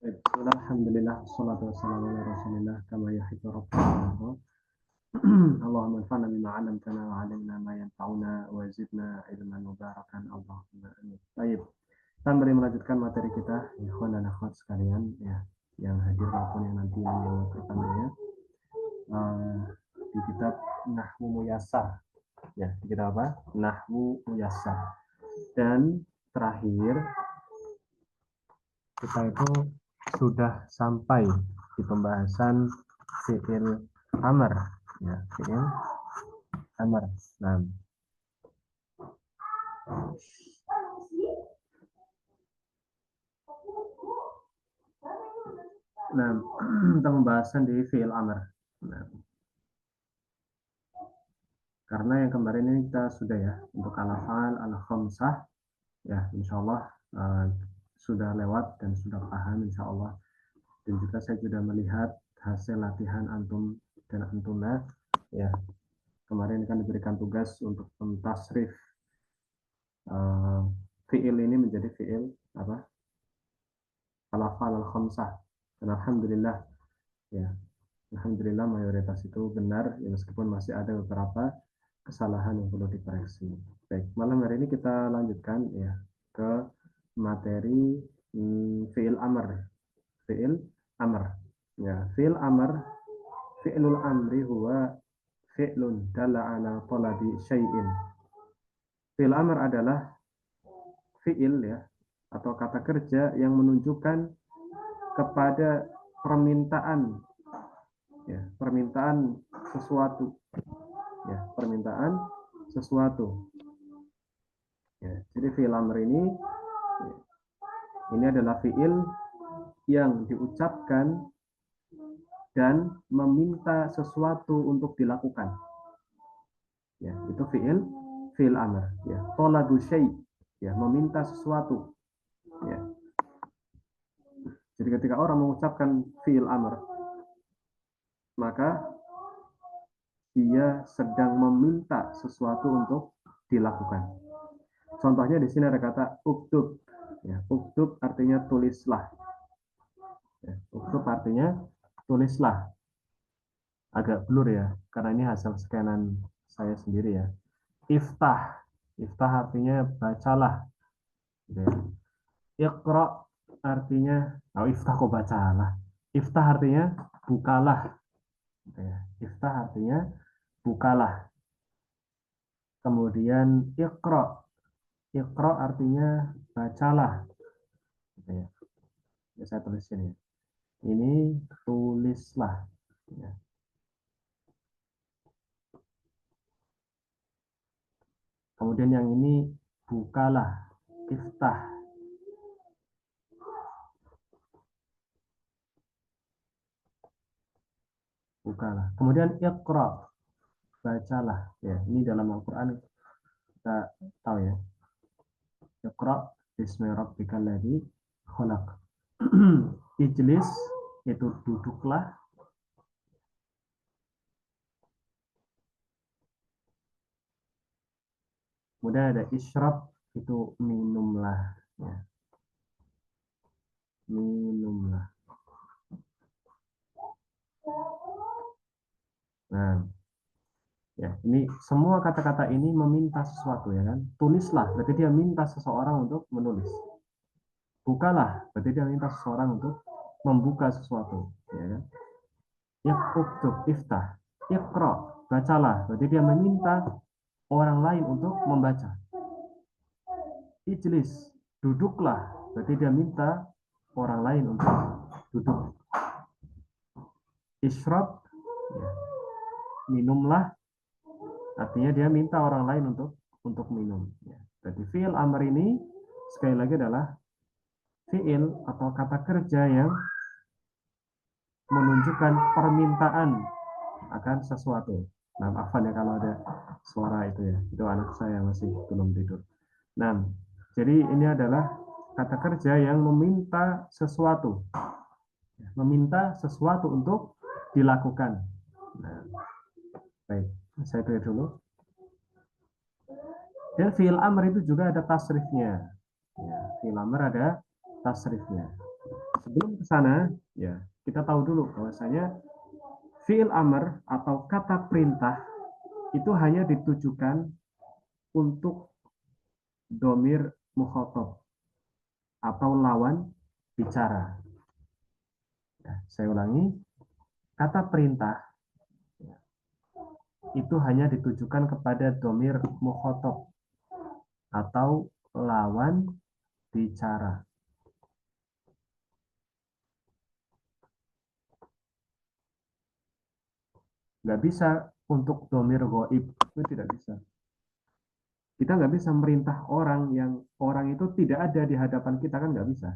Baik, alhamdulillah, wassalatu wassalamu ala rasulillah, kama yuhibbu rabbuna. Allahumma anfa'na bima 'allamtana wa 'allimna ma yanfa'una wa zidna ilman mubarakan. Allahumma amin. Baik, kita kembali melanjutkan materi kita, ikhwan dan akhwat sekalian, ya, yang hadir maupun yang nanti menyimak rekamannya. Di kitab Nahwu Muyassar, ya, di kitab apa? Nahwu Muyassar. Dan terakhir kita itu sudah sampai di pembahasan fi'il amr, ya, fi'il amr. Nah, kita pembahasan di fi'il amr. Nah, karena yang kemarin ini kita sudah, ya, untuk al-af'al al-khamsah, ya, insyaallah sudah lewat dan sudah paham insyaallah. Dan juga saya sudah melihat hasil latihan antum dan antuna, ya. Kemarin kan diberikan tugas untuk mentasrif fi'il ini menjadi fi'il apa? Al-af'al al-khamsah. Dan alhamdulillah, ya, alhamdulillah mayoritas itu benar, ya, meskipun masih ada beberapa kesalahan yang perlu dikoreksi. Baik, malam hari ini kita lanjutkan, ya, ke materi fi'il amr. Fi'il amr. Ya, fi'il amr, fi'lul amri huwa fi'lun dalla ala talabi syai'in. Fi'il amr adalah fi'il, ya, atau kata kerja yang menunjukkan kepada permintaan, ya, permintaan sesuatu, ya, permintaan sesuatu, ya. Jadi fi'il amr ini, ya, ini adalah fi'il yang diucapkan dan meminta sesuatu untuk dilakukan, ya, itu fi'il amr, ya, talabu syai', ya, meminta sesuatu, ya. Jadi ketika orang mengucapkan fi'il amr, maka dia sedang meminta sesuatu untuk dilakukan. Contohnya di sini ada kata uktub, ya, uktub artinya tulislah, ya, uktub artinya tulislah. Agak blur, ya, karena ini hasil scanan saya sendiri, ya. Iftah, iftah artinya bacalah, gitu, ya. Iqra artinya, iftah kok bacalah, iftah artinya bukalah, gitu, ya. Iftah artinya bukalah. Kemudian iqra, iqra artinya bacalah, gitu, ya. Ya, saya tulis sini, ini tulislah, ya. Kemudian yang ini bukalah, iftah. Bukalah. Kemudian iqra, bacalah, ya. Ini dalam Al-Qur'an kita tahu, ya. Iqra bismi rabbikal ladzi khalaq. Ijlis itu duduklah. Kemudian ada isyrab, itu minumlah, ya. Minumlah. Nah, ya, ini semua kata-kata ini meminta sesuatu, ya kan? Tulislah, berarti dia minta seseorang untuk menulis. Bukalah, berarti dia minta seseorang untuk membuka sesuatu, ya kan? Uktub, iftah. Iqra, bacalah, berarti dia meminta orang lain untuk membaca. Ijlis, duduklah, berarti dia minta orang lain untuk duduk. Isyrab, ya, minumlah, artinya dia minta orang lain untuk minum, ya. Berarti fi'il amr ini sekali lagi adalah fi'il atau kata kerja yang menunjukkan permintaan akan sesuatu. Nah, afwan, ya, kalau ada suara itu, ya, itu anak saya masih belum tidur. Nah, jadi ini adalah kata kerja yang meminta sesuatu, meminta sesuatu untuk dilakukan. Nah, baik, saya tulis dulu. Dan fi'il amr itu juga ada tasrifnya, ya, fi'il amr ada tasrifnya. sebelum ke sana, ya kita tahu dulu bahwasanya fiil amr atau kata perintah itu hanya ditujukan untuk domir mukhotob atau lawan bicara. Ya, saya ulangi, kata perintah itu hanya ditujukan kepada domir mukhotob atau lawan bicara. Nggak bisa untuk domir goib, itu tidak bisa. Kita nggak bisa merintah orang yang orang itu tidak ada di hadapan kita, kan nggak bisa.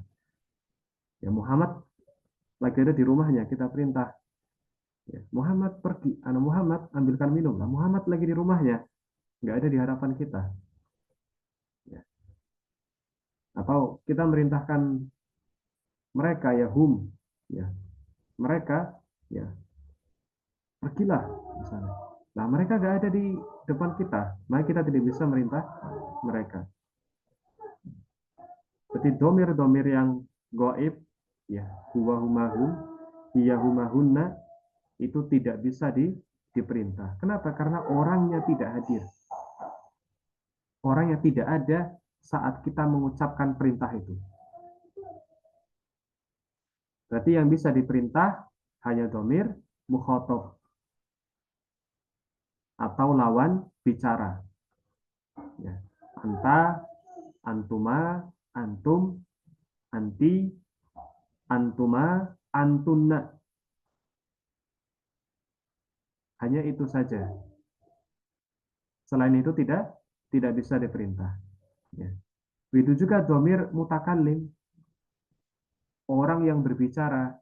Ya Muhammad lagi ada di rumahnya, kita perintah. Ya, Muhammad pergi, anak Muhammad ambilkan minum. Lah Muhammad lagi di rumahnya, nggak ada di hadapan kita. Ya. Atau kita merintahkan mereka ya ya mereka ya pergilah misalnya. Nah mereka nggak ada di depan kita, maka kita tidak bisa merintah mereka. Seperti domir-domir yang goib, ya huwa humahum, hiya humahunna, itu tidak bisa diperintah. Kenapa? Karena orangnya tidak hadir. Orang yang tidak ada saat kita mengucapkan perintah itu. Berarti yang bisa diperintah hanya domir mukhotob atau lawan bicara. Ya. Anta, antuma, antum, anti, antuma, antunna. Hanya itu saja. Selain itu tidak bisa diperintah. Ya. Begitu juga domir mutakallim, orang yang berbicara,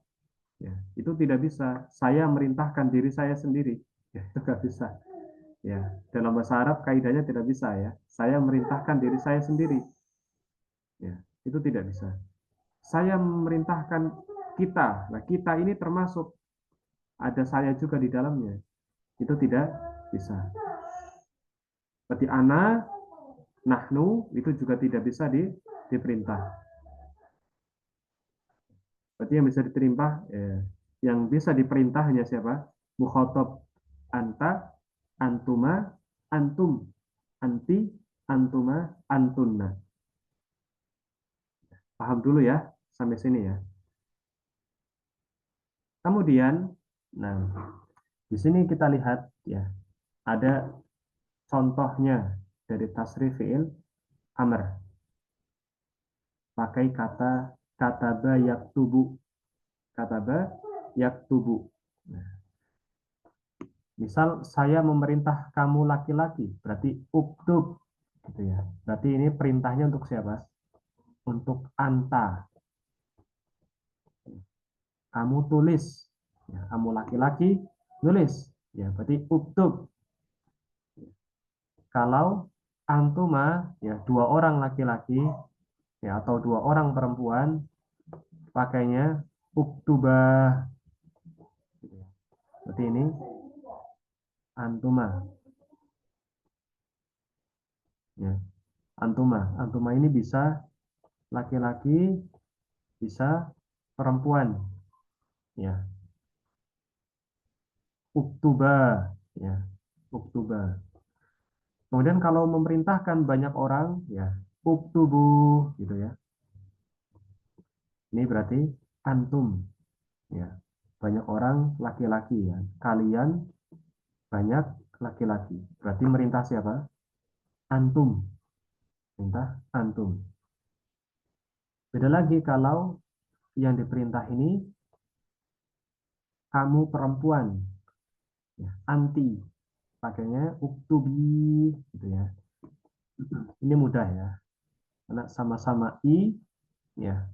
ya, itu tidak bisa. Saya merintahkan diri saya sendiri, ya, itu nggak bisa. Ya, dalam bahasa Arab kaidahnya tidak bisa ya. Saya merintahkan diri saya sendiri, ya, itu tidak bisa. Saya memerintahkan kita, nah kita ini termasuk ada saya juga di dalamnya, itu tidak bisa. Seperti ana, nahnu, itu juga tidak bisa diperintah. Berarti yang bisa diterima, yang bisa diperintah hanya siapa? Mukhotob, anta, antuma, antum, anti, antuma, antunna. Paham dulu ya, sampai sini ya. Kemudian, nah, di sini kita lihat ya, ada contohnya dari tasrif fi'il amr. Pakai kata kataba yaktubu. Kataba yaktubu. Nah, misal saya memerintah kamu laki-laki, berarti uktub gitu ya. Berarti ini perintahnya untuk siapa? Untuk anta. Kamu tulis. Ya, kamu laki-laki tulis. Ya, berarti uktub. Kalau antuma ya dua orang laki-laki ya atau dua orang perempuan pakainya uktubah. Berarti ini antuma. Ya, antuma. Antuma ini bisa laki-laki, bisa perempuan. Ya, uktuba. Ya, uktuba. Kemudian kalau memerintahkan banyak orang, ya, uktubu, gitu ya. Ini berarti antum, ya. Banyak orang laki-laki ya. Kalian banyak laki-laki. Berarti merintah siapa? Antum. Perintah antum. Beda lagi kalau yang diperintah ini kamu perempuan, ya, anti, pakainya uktubi, gitu ya. Ini mudah ya, karena sama-sama i, ya,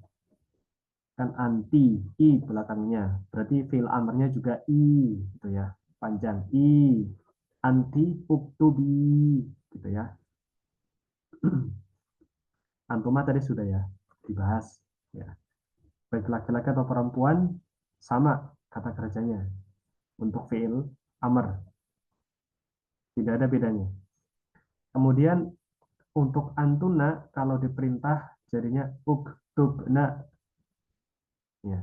kan anti, i belakangnya, berarti fi'il amrnya juga i, gitu ya, panjang i, anti uktubi, gitu ya. Antuma tadi sudah ya dibahas, ya. Baik laki-laki atau perempuan sama kata kerjanya untuk fi'il amr, tidak ada bedanya. Kemudian untuk antuna kalau diperintah jadinya uktubna. Ya,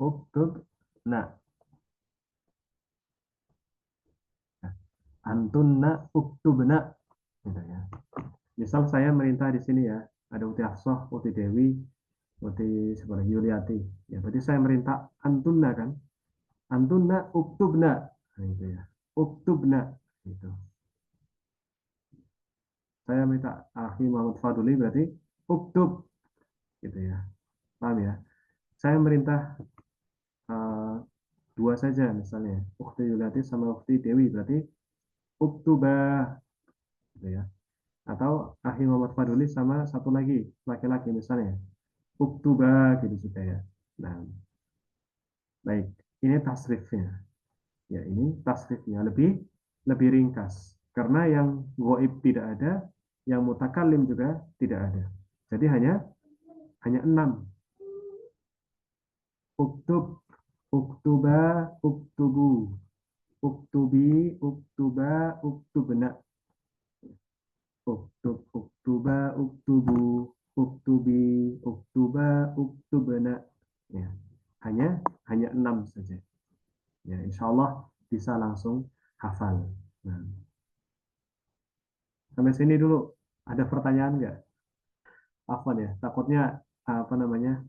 uktub. Nah, antunna uktubna gitu ya. Misal saya merintah di sini ya, ada Uti Hafsah, Uti Dewi, Uti seperti Yuliati. Ya, berarti saya merintah antunna kan? Antunna uktubna. Nah, itu ya. Uktubna gitu. Saya minta Akhi Muhammad Faduli berarti uktub gitu ya. Paham ya? Saya merintah eh, dua saja misalnya. Ukti Yuliati sama Ukti Dewi berarti uktubah gitu ya. Atau Akhi Muhammad Faduli sama satu lagi laki-laki misalnya. Uktuba gitu juga ya. Nah, baik. Ini tasrifnya. Ya, ini tasrifnya lebih lebih ringkas. Karena yang goib tidak ada, yang mutakalim juga tidak ada. Jadi hanya enam. Uktub, uktuba, uktubu, uktubi, uktuba, uktubna. Uktub, uktuba, uktubu, uktubi, uktuba, uktubna. Ya, hanya hanya enam saja. Ya, insya Allah bisa langsung hafal. Nah, sampai sini dulu. Ada pertanyaan nggak? Apa ya? Takutnya apa namanya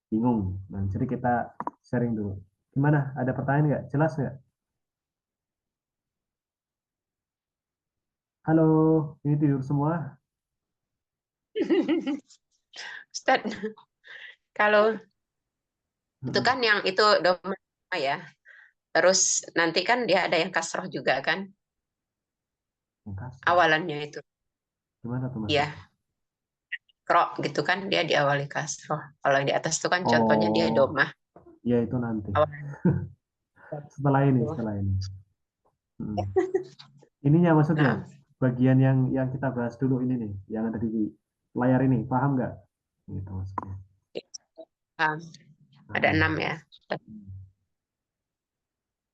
bingung. Nah, jadi kita sharing dulu. Gimana? Ada pertanyaan nggak? Jelas nggak? Halo, ini tidur semua? Ustaz, kalau itu Mm-mm. kan yang itu doma ya. Terus nanti kan dia ada yang kasroh juga kan, Kasroh. awalannya itu. Gimana tuh maksudnya? Ya, krok gitu kan dia diawali kasroh. Kalau yang di atas itu kan contohnya dia Oh, domah. ya itu nanti. Awalan Setelah ini, itu. setelah ini. Mm. Ininya maksudnya, Nah, bagian yang kita bahas dulu ini nih, yang ada di layar ini, paham nggak? Gitu maksudnya. um, ada Nah, 6 ya.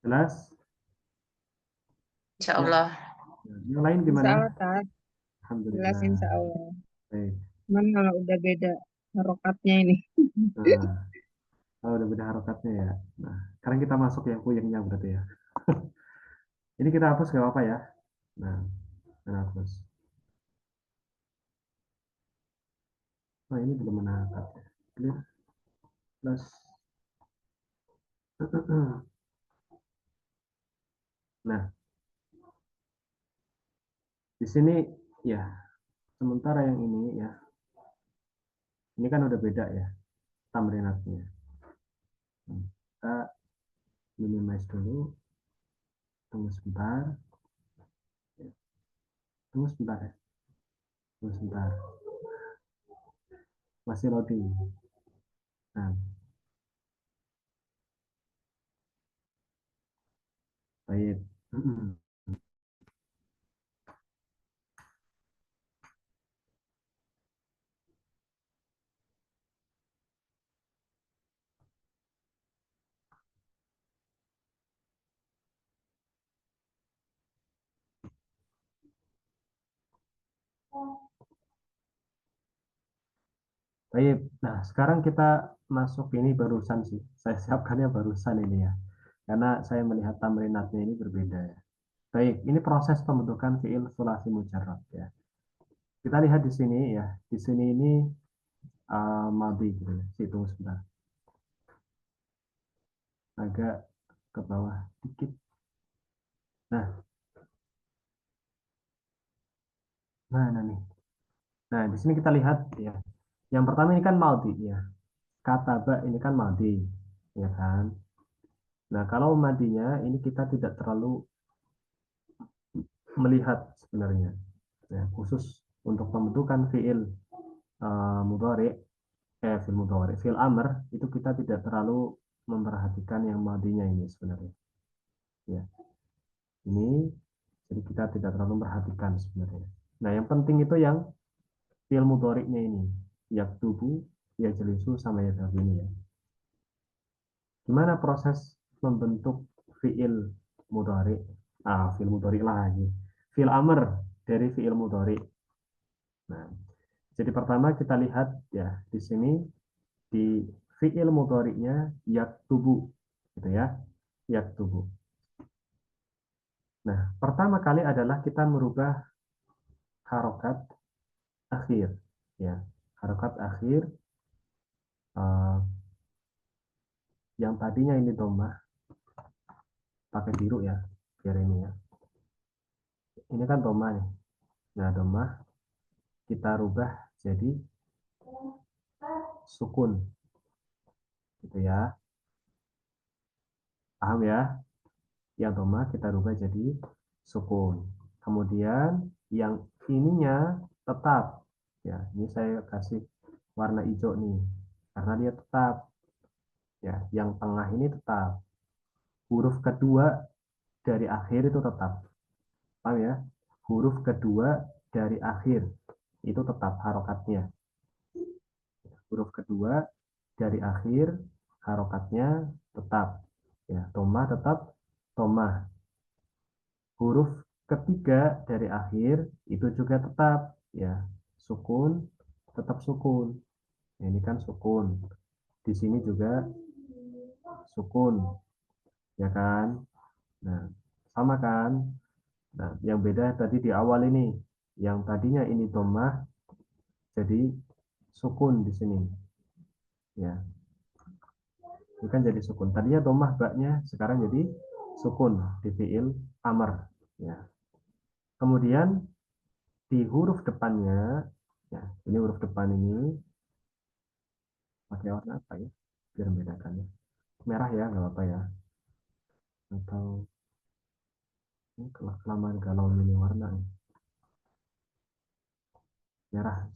jelas? Insya Ya. Allah. Yang lain Insya gimana? Allah, Tad. Jelas Alhamdulillah. insya Allah. Baik. Cuman kalau udah beda rokatnya ini. Nah, kalau udah beda harokatnya ya. Nah, sekarang kita masuk yang puyengnya berarti ya. Ini kita hapus nggak apa-apa ya. Nah, kita hapus. Oh, ini belum menangkap. Clear plus. Nah, di sini ya, sementara yang ini ya, ini kan udah beda ya tamrinatnya. Kita minimize dulu, tunggu sebentar, tunggu sebentar ya, tunggu sebentar, masih loading. Nah, baik. Baik. Nah, sekarang kita masuk ini barusan sih. Saya siapkannya barusan ini ya. Karena saya melihat tamrinatnya ini berbeda ya. Baik, ini proses pembentukan fiil sulasi mujarrad ya. Kita lihat di sini ya. Di sini ini madi gitu ya. Hitung sebentar. Agak ke bawah dikit. Nah, mana nih? Nah, di sini kita lihat ya. Yang pertama ini kan madi ya. Kata ba ini kan madi, ya kan? Nah, kalau madinya ini kita tidak terlalu melihat sebenarnya. Ya, khusus untuk pembentukan fiil mudhari, fiil mudhari, fiil amr itu kita tidak terlalu memperhatikan yang madinya ini sebenarnya. Ya, ini jadi kita tidak terlalu memperhatikan sebenarnya. Nah, yang penting itu yang fiil mudhari'nya ini, yaktubu, yajlisu sama yadhabu ini ya. Gimana proses membentuk fiil mudhari? Fiil mudhari lagi. Fiil amr dari fiil mudhari. Nah, jadi pertama kita lihat ya di sini di fiil mudhari'nya yaktubu, gitu ya, yaktubu. Nah, pertama kali adalah kita merubah harokat akhir, ya, harokat akhir eh, yang tadinya ini dhammah, pakai biru ya, biar ini ya. Ini kan dhammah nih. Nah, dhammah kita rubah jadi sukun, gitu ya. Paham ya? Yang dhammah kita rubah jadi sukun. Kemudian yang ininya tetap, ya. Ini saya kasih warna hijau nih, karena dia tetap, ya. Yang tengah ini tetap. Huruf kedua dari akhir itu tetap. Paham ya? Huruf kedua dari akhir itu tetap harokatnya. Huruf kedua dari akhir harokatnya tetap. Ya, dhammah tetap dhammah. Huruf ketiga dari akhir itu juga tetap, ya. Sukun tetap sukun. Nah, ini kan sukun. Di sini juga sukun, ya kan? Nah, sama kan? Nah, yang beda tadi di awal ini, yang tadinya ini dhammah jadi sukun di sini, ya. Ini kan jadi sukun. Tadinya dhammah baknya, sekarang jadi sukun di fiil amr, ya. Kemudian di huruf depannya, ya, ini huruf depan ini pakai warna apa ya? Biar membedakan ya. Merah ya, nggak apa-apa ya. Atau ini kelamaan kalau ini warna nih. Merah.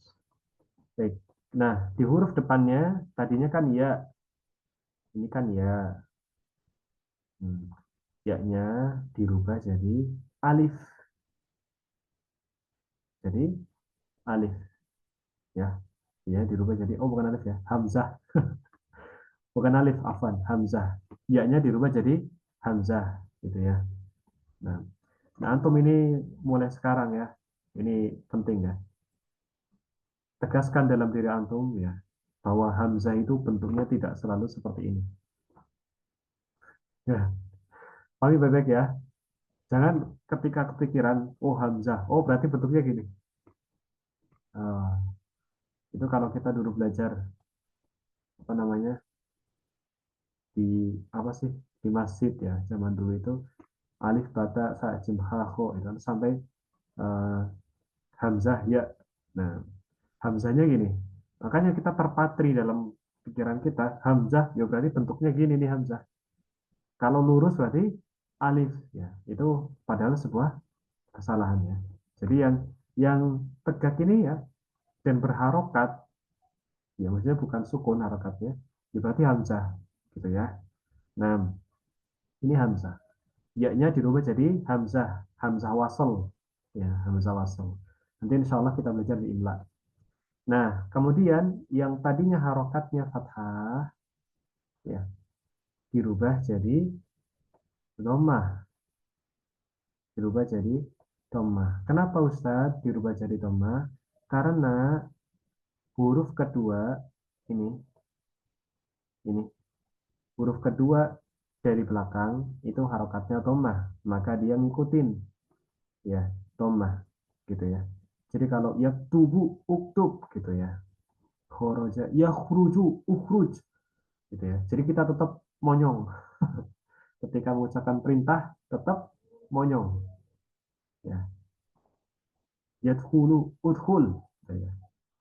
Baik. Nah, di huruf depannya tadinya kan ya, ini kan ya. Ya-nya dirubah jadi alif. Jadi alif, ya. Ya dirubah jadi, oh bukan alif ya, hamzah. Bukan alif, afwan, hamzah. Ya-nya dirubah jadi hamzah, gitu ya. Nah, nah antum ini mulai sekarang ya. Ini penting ya. Tegaskan dalam diri antum ya bahwa hamzah itu bentuknya tidak selalu seperti ini. Ya, pahami baik-baik ya. Jangan ketika kepikiran, oh hamzah, oh berarti bentuknya gini. Ah, itu kalau kita dulu belajar apa namanya di apa sih di masjid ya zaman dulu itu alif bata sa jim ha kho itu sampai eh, hamzah ya. Nah, hamzahnya gini. Makanya kita terpatri dalam pikiran kita hamzah ya berarti bentuknya gini nih hamzah. Kalau lurus berarti alif, ya. Itu padahal sebuah kesalahan ya. Jadi yang tegak ini ya dan berharokat, ya maksudnya bukan sukun harokatnya, ya berarti hamzah gitu ya. Nah, ini hamzah. Ya-nya dirubah jadi hamzah, hamzah wasl, ya, hamzah wasl. Nanti insya Allah kita belajar di imla. Nah, kemudian yang tadinya harokatnya fathah, ya, dirubah jadi dhammah, dirubah jadi dhammah. Kenapa Ustadz dirubah jadi dhammah? Karena huruf kedua ini, ini huruf kedua dari belakang itu harokatnya dhammah, maka dia ngikutin, ya, dhammah, gitu ya. Jadi kalau yaktubu uktub gitu ya. Khoroja yakhruju ukhruj gitu ya. Jadi kita tetap monyong. Ketika mengucapkan perintah tetap monyong, ya. Yadkhulu udkhul gitu ya.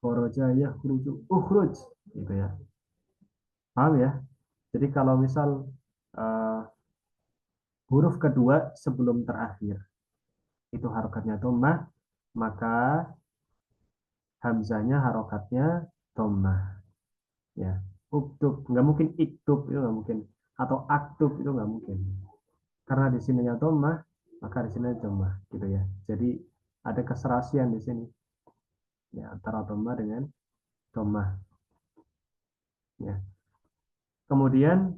Khoroja yakhruju ukhruj gitu ya. Paham ya? Jadi kalau misal uh, huruf kedua sebelum terakhir itu harokatnya dhammah, maka hamzahnya harokatnya dhammah, ya. Uktub nggak mungkin, iktub itu nggak mungkin, atau aktub itu nggak mungkin, karena di sininya dhammah maka di sini dhammah gitu ya. Jadi ada keserasian di sini, ya, antara dhammah dengan dhammah, ya. Kemudian,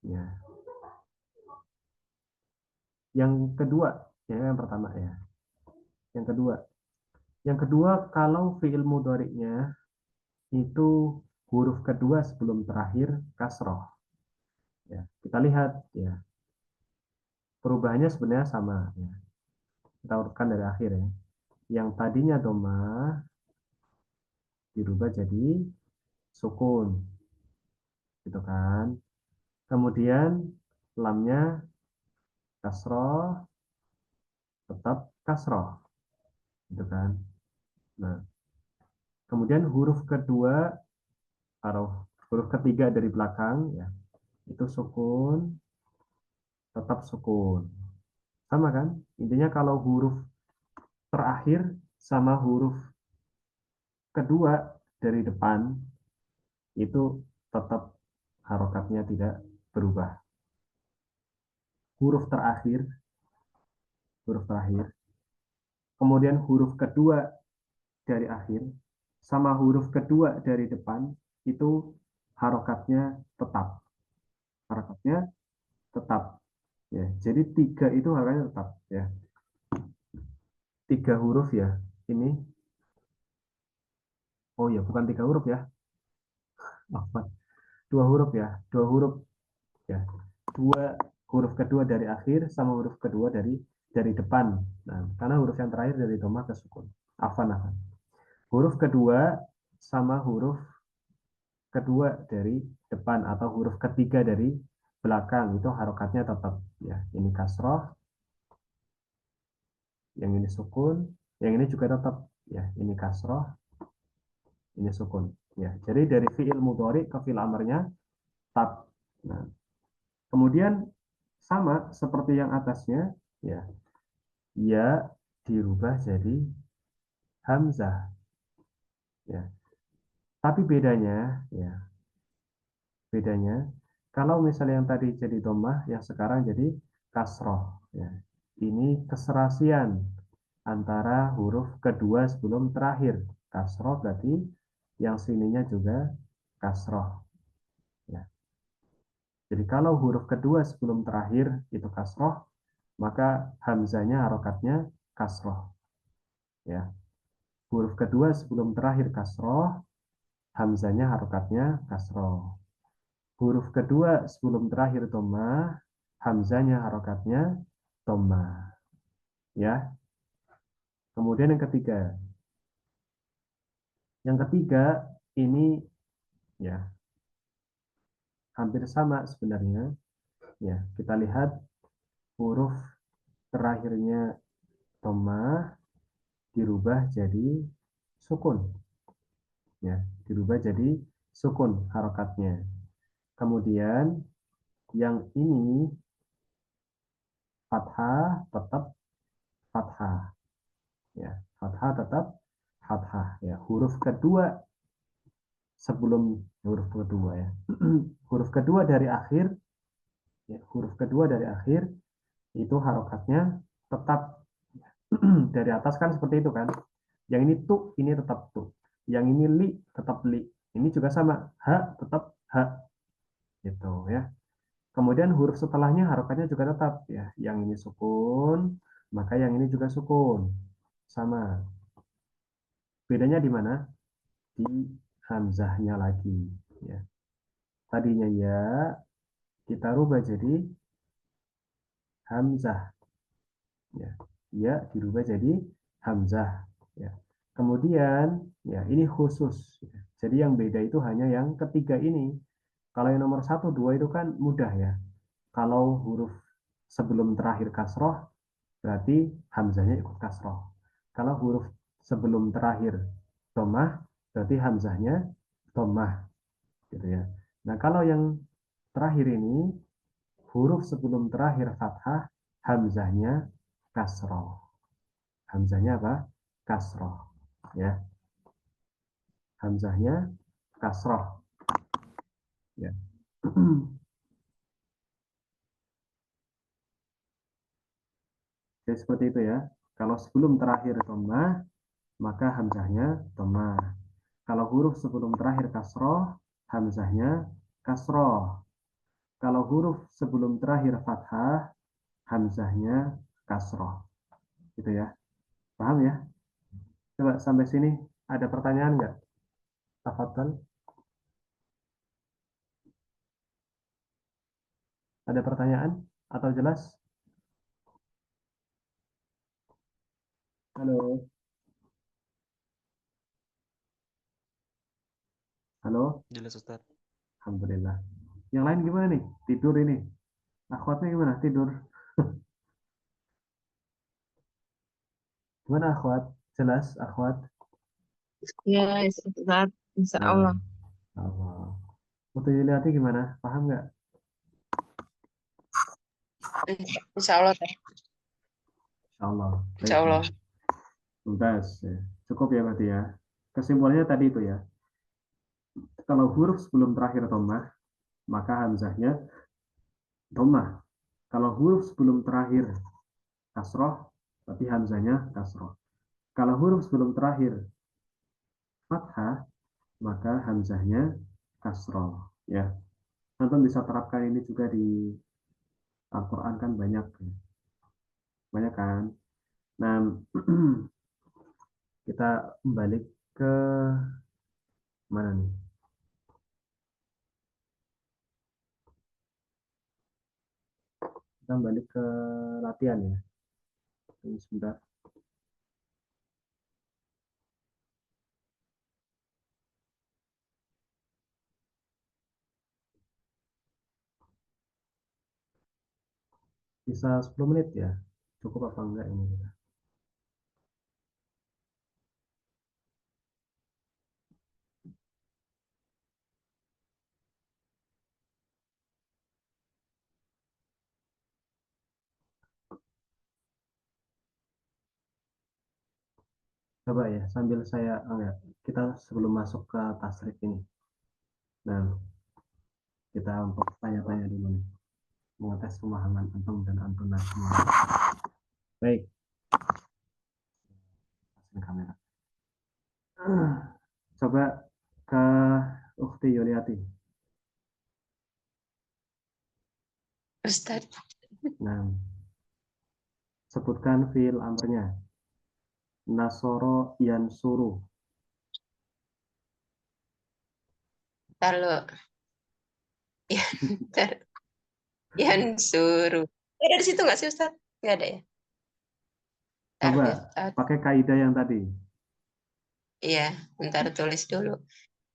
ya, yang kedua, ya, yang pertama ya, yang kedua kalau fiil mudhari'nya itu huruf kedua sebelum terakhir kasroh. Ya, kita lihat ya. Perubahannya sebenarnya sama ya. Kita urutkan dari akhir ya. Yang tadinya dhammah dirubah jadi sukun. Gitu kan. Kemudian lamnya kasroh, tetap kasroh. Gitu kan. Nah, kemudian huruf kedua atau huruf ketiga dari belakang ya, itu sukun, tetap sukun. Sama kan? Intinya kalau huruf terakhir sama huruf kedua dari depan itu tetap harokatnya tidak berubah. Huruf terakhir, kemudian huruf kedua dari akhir, sama huruf kedua dari depan itu harokatnya tetap. Harokatnya tetap. Ya, jadi tiga itu harokatnya tetap. Ya, tiga huruf ya. Ini, oh ya, bukan tiga huruf ya. Dua huruf ya, dua huruf ya. Dua huruf kedua dari akhir sama huruf kedua dari depan. Nah, karena huruf yang terakhir dari dhammah ke sukun. Afan. Huruf kedua sama huruf kedua dari depan atau huruf ketiga dari belakang itu harokatnya tetap ya. Ini kasroh, yang ini sukun, yang ini juga tetap ya. Ini kasroh, ini sukun ya. Jadi dari fiil mudhari ke fiil amarnya tab. Nah, kemudian sama seperti yang atasnya ya. Ya dirubah jadi hamzah ya. Tapi bedanya ya, kalau misalnya yang tadi jadi dhammah, yang sekarang jadi kasroh ya. Ini keserasian antara huruf kedua sebelum terakhir. Kasroh berarti yang sininya juga kasroh ya. Jadi kalau huruf kedua sebelum terakhir itu kasroh, maka hamzanya harokatnya kasroh ya. Huruf kedua sebelum terakhir kasroh, hamzanya harokatnya kasroh. Huruf kedua sebelum terakhir dhammah, hamzanya harokatnya dhammah ya. Kemudian yang ketiga, ini ya hampir sama sebenarnya ya. Kita lihat huruf terakhirnya dhammah dirubah jadi sukun ya, dirubah jadi sukun harokatnya. Kemudian yang ini fathah tetap fathah ya, fathah tetap fathah ya. Huruf kedua sebelum huruf kedua ya. Huruf kedua dari akhir ya, huruf kedua dari akhir itu harokatnya tetap. Dari atas kan seperti itu kan. Yang ini tu, ini tetap tu. Yang ini li, tetap li. Ini juga sama, ha tetap ha. Gitu ya. Kemudian huruf setelahnya harokatnya juga tetap ya. Yang ini sukun, maka yang ini juga sukun. Sama. Bedanya di mana? Di hamzahnya lagi ya. Tadinya ya kita rubah jadi hamzah ya. Ya dirubah jadi hamzah ya. Kemudian ya ini khusus ya. Jadi yang beda itu hanya yang ketiga ini. Kalau yang nomor 1, 2 itu kan mudah ya. Kalau huruf sebelum terakhir kasroh berarti hamzahnya ikut kasroh. Kalau huruf sebelum terakhir dhammah berarti hamzahnya dhammah gitu ya. Nah, kalau yang terakhir ini huruf sebelum terakhir fathah, hamzahnya kasroh. Hamzahnya apa? Kasroh. Ya. Hamzahnya kasroh. Ya. Jadi seperti itu ya. Kalau sebelum terakhir dhammah, maka hamzahnya dhammah. Kalau huruf sebelum terakhir kasroh, hamzahnya kasroh. Kalau huruf sebelum terakhir fathah, hamzahnya kasroh. Gitu ya. Paham ya? Coba sampai sini ada pertanyaan nggak? Tafadhal. Ada pertanyaan atau jelas? Halo, halo. Jelas Ustaz. Alhamdulillah. Yang lain gimana nih? Tidur ini? Akhwatnya gimana? Tidur? Gimana akhwat? Jelas akhwat? Ya, Ustaz. Insya Nah, Allah. Allah. Untuk Yuliati gimana? Paham nggak? Insya Allah teh. Insya Allah. Insya Baik, Allah. baik. Tuntas. Ya. Cukup ya berarti ya. Kesimpulannya tadi itu ya. Kalau huruf sebelum terakhir dhammah, maka hamzahnya dhammah. Kalau huruf sebelum terakhir kasroh, berarti hamzahnya kasroh. Kalau huruf sebelum terakhir fathah, maka hamzahnya kasroh. Ya, Antum bisa terapkan ini juga di Al-Quran kan banyak, banyak kan. Nah, kita balik ke mana nih? Kita balik ke latihan ya. Tunggu sebentar. Bisa 10 menit ya? Cukup apa enggak ini? Coba ya, sambil saya, enggak, kita sebelum masuk ke tasrif ini. Nah, kita untuk tanya-tanya dulu nih. Mengetes pemahaman antum dan antum semua. Baik, pasang kamera. Coba ke Ukti Yuliati. Ustaz. Nah, sebutkan fiil amrnya. Nasoro yansuru. Lalu ya, ntar. Yang suruh. Ada di situ nggak sih Ustaz? Nggak ada ya? Ntar, Coba Ustaz. pakai kaidah yang tadi. Iya, ntar tulis dulu.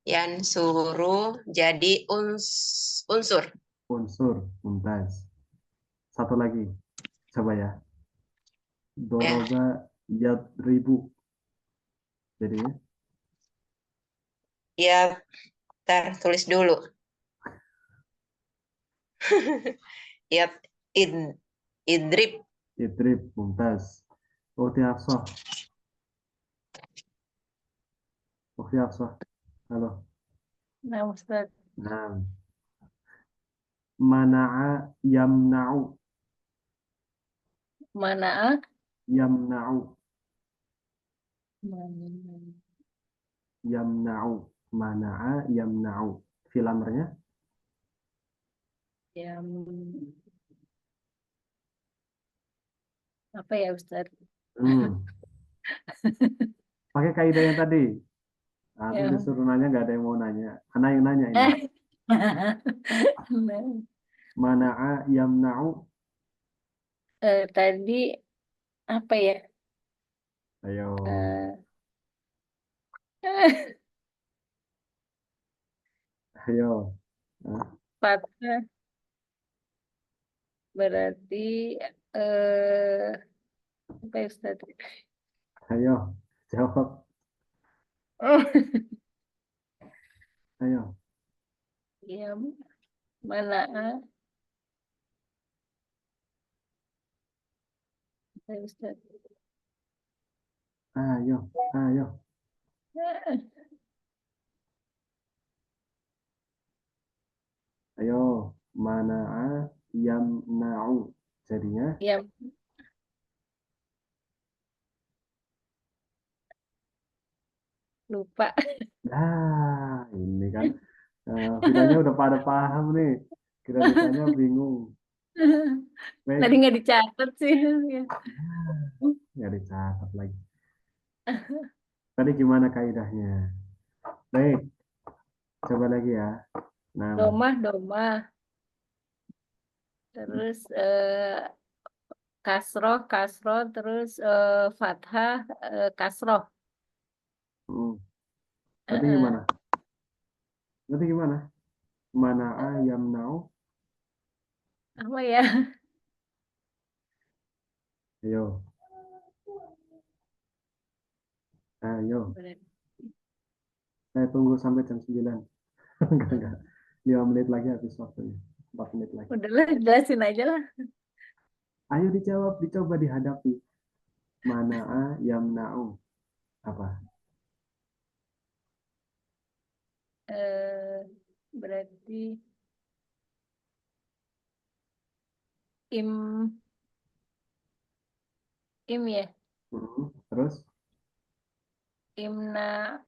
Yang suruh jadi unsur. Unsur, mumtaz. Satu lagi, coba ya. Ya, Doroba yadribu. Jadinya, ya, ntar tulis dulu. Ya, id, idrib. idrib, mumtaz. Ukti Hafsah. Ukti Hafsah. Halo. Nah, Ustaz. Nah, mana'a yamna'u. Mana? Yamna'u. Mana? Yamna'u. Mana'a yamna'u. Fiil amrnya Yang apa ya, Ustaz? hmm. Pakai kaidah yang tadi. Nah, itu Yang disuruh nanya, nggak ada yang mau nanya. Anak yang nanya ini. Mana'a yamna'u. Tadi apa ya? Ayo. Ayo. Nah, Patah berarti eh apa ya, Ustaz? ayo. Jawab. Oh, Ayo. ya, mana? Apa ya, Ustaz? Ayo. Ayo. Ayo. Mana'a yamna'u. Jadinya, Yang lupa. ini kan kitanya udah pada paham nih. Kita ditanya bingung. Tadi Baik, nggak dicatat sih. nggak dicatat lagi. Tadi gimana kaidahnya? Baik, coba lagi ya. Nah, Domah, domah. terus kasroh, terus fathah, kasroh. Berarti gimana? Berarti gimana? Mana'a yamna'u. Apa ya? Ayo. Ayo. Saya tunggu sampai jam 9. Enggak. 5 menit lagi habis waktunya. 4 menit lagi. Udahlah, jelasin aja lah. Ayo dijawab, dicoba dihadapi. Mana'a yamna'u. Apa? Berarti im ya, Terus imna,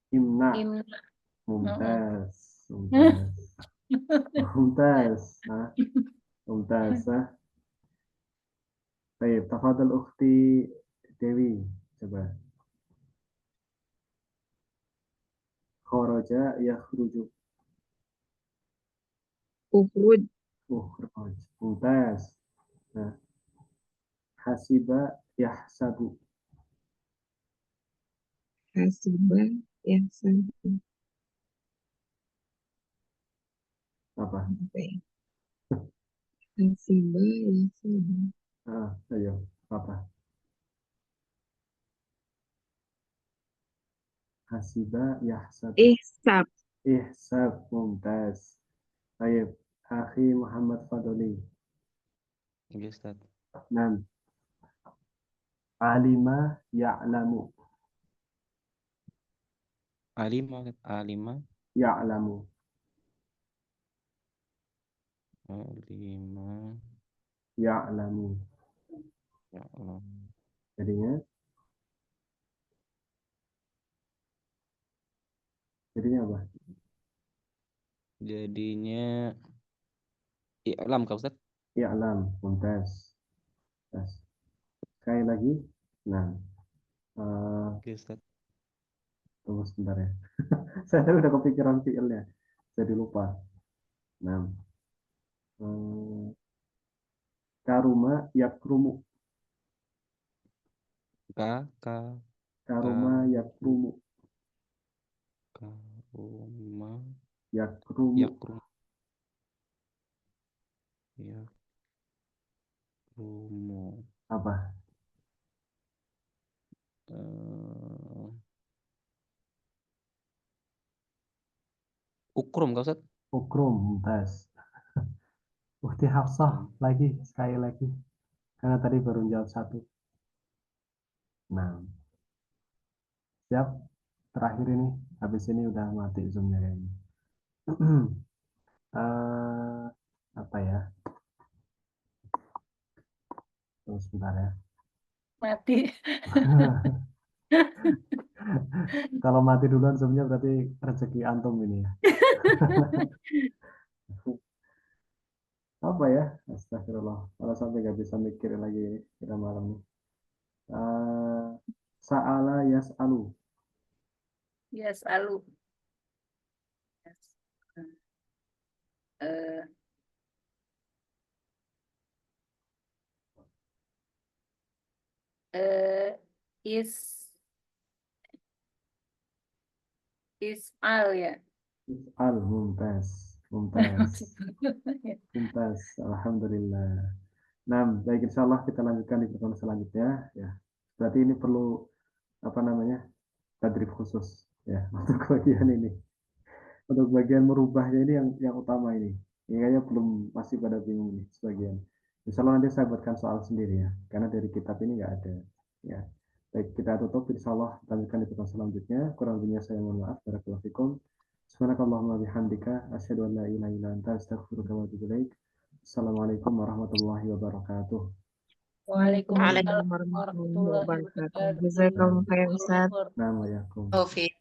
imna. Mumtaz. Mumtaz. Mumtaz. Baik, tafadhal ukhti Dewi. Coba. Kharaja yakhruju. Ukhruj. Ukhraj. Mumtaz. Nah. Hasiba yahsabu. Hasiba yahsabu. Apa? Apa ya? Hasiba yahsabu. Ayo. Apa? Hasiba yahsabu. Ihsab. Ihsab. Mumtaz. Baik. Akhi Muhammad Fadoli. Iya, Ustaz. Nam. Alima ya'lamu. Alima Ya'lamu. alima Ya'lamu. ya Allah. Jadinya apa? Jadinya i'lam Kak Ustaz. Ya'lam. Mumtaz. Mumtaz. Sekali lagi. Nah. Oke, Ustaz. Tunggu sebentar ya. Saya tadi udah kepikiran fiilnya. Jadi lupa. Nah. Karuma yakrumu. Karuma yakrumu. Karuma Yakrumu. yakrum yakrumu Apa? Ukrum Kak Ustaz. Ukrum. Mumtaz. Ukti Hafsah lagi. Sekali lagi. Karena tadi baru jawab satu. Nah. Siap. Terakhir ini. Habis ini udah mati zoomnya kayaknya. Apa ya? Tunggu sebentar ya. mati. Kalau mati duluan zoomnya berarti rezeki antum ini ya. Apa ya? Astagfirullah. Kalau sampai nggak bisa mikir lagi ini kita malam nih. Sa'ala yas'alu. Yas'alu. Is'al ya. Is'al. Mumtaz. Mumtaz. Alhamdulillah. Nah, baik, insya Allah kita lanjutkan di pertemuan selanjutnya. Ya, berarti ini perlu apa namanya tadrib khusus ya untuk bagian ini. Untuk bagian merubahnya ini yang utama ini. Ini kayaknya belum masih pada bingung nih sebagian. Insya Allah nanti saya buatkan soal sendiri ya, karena dari kitab ini nggak ada. Ya, baik kita tutup. Insya Allah lanjutkan di pertemuan selanjutnya. Kurang lebihnya saya mohon maaf. Barakallahu fikum. Subhanakallahumma bihamdika asyhadu an la ilaha illa anta astaghfiruka wa atubu ilaik. Assalamualaikum warahmatullahi wabarakatuh. Waalaikumsalam warahmatullahi warahmatullahi wabarakatuh. wabarakatuh. Jazakallahu khairan Ustaz. Assalamualaikum. Taufiq.